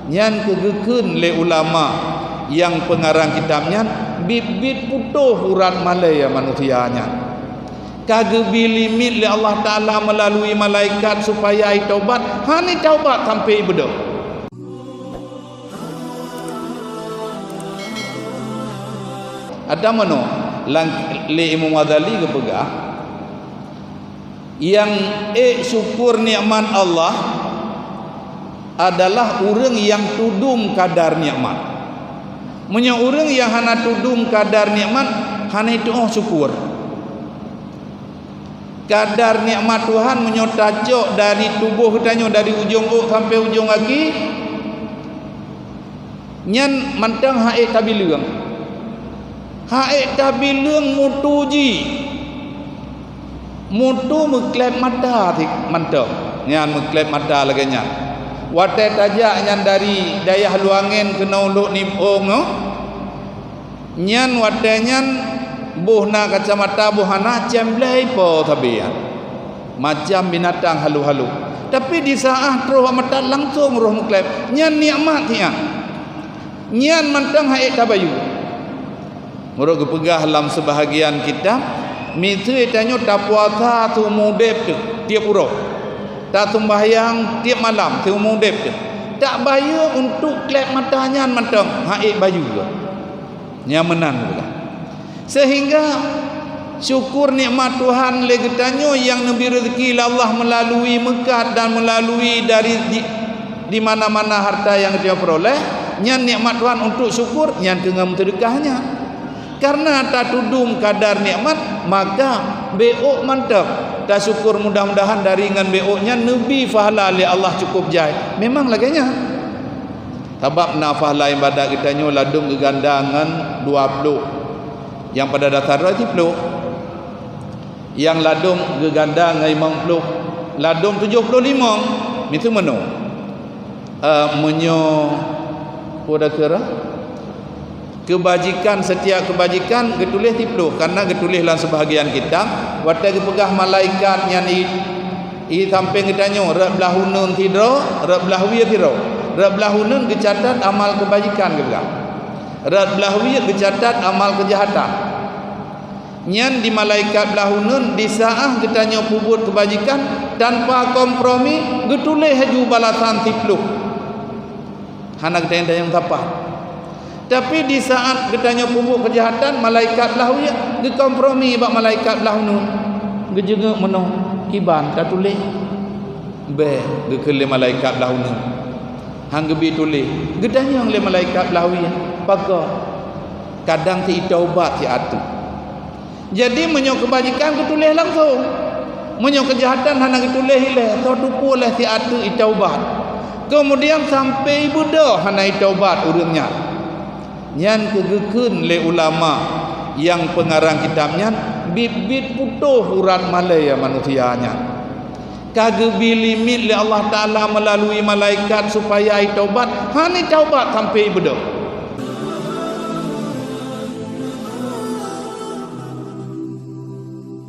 nyan kegekeun le ulama yang pengarang kitabnya bit-bit putuh urat malaya manusianya kagebi limit le Allah Ta'ala melalui malaikat supaya ai taubat hani taubat sampai bedo. Ada mano le Imam Ghazali ke pegah yang syukur nikmat Allah adalah orang yang tudum kadar nikmat. Munya orang yang hana tudum kadar nikmat hana itu syukur. Kadar nikmat Tuhan menyotacok dari tubuh kita dari ujung sampai ujung kaki nyan mantang hae tabileung mutuji mutu meklep mata tik mantap nyan meklep mata lagi nyan wate tajak nyan dari daya luangin kena uluk ni nyan wate nyan buhna kacamata buhana cemblei po tabian macam binatang halu-halu tapi di saat roh mata langsung roh meklep nyan nikmat ya nyan mantang hae tabayu muruk kepegah dalam sebahagian kitab mitu etanyo tak puasa tu mudep tu tiap urang tak sembahyang tiap malam tu mudep tu tak bayar untuk klep matanya mantang haik bayu tu nyamanan pula sehingga syukur nikmat Tuhan legetanyo yang nabi rezeki Allah melalui Mekah dan melalui dari di mana-mana harta yang dia peroleh nyan nikmat Tuhan untuk syukur nyan tengah sedekahnya. Karena tak tudung kadar nikmat maka beok mantap tak syukur mudah-mudahan dari dengan beoknya nabi fahala li Allah cukup jai memang laganya sebab nafahlah ibadat kita nyo ladung kegandangan 20 yang pada dasar 70 yang ladung gegandang 50 ladung 75 itu meno menyo pada kira kebajikan setiap kebajikan getulis tipluh karena getulis dalam sebahagian kitab wata kepegah malaikat yang i samping getanyo rablahunun tidro rablahwi tidro rablahunun gecatat amal kebajikan kepegah rablahwi gecatat amal kejahatan nyan di malaikat belahunun di saat getanyo pubut kebajikan tanpa kompromi getulis haju balasan tipluh hana getanya yang tapak. Tapi di saat getanya pubuk kejahatan malaikat lahwi ge kompromi bak malaikat lahunun ge jenga menoh kiban tak tulis be ge kele malaikat lahunun hang ge bi tulis gedanya le malaikat lahwi paga kadang ti taubat ti atu jadi menyo kebajikan ge tulis langsung menyo kejahatan hana ge tulis ile to dupu oleh ti atu taubat kemudian sampai budak hana taubat urangnya nyan kegekeun le ulama yang pengarang kitabnya bit-bit putuh urat malaya manusianya kagebi limit le Allah Ta'ala melalui malaikat supaya ai taubat hani taubat sampai bedo.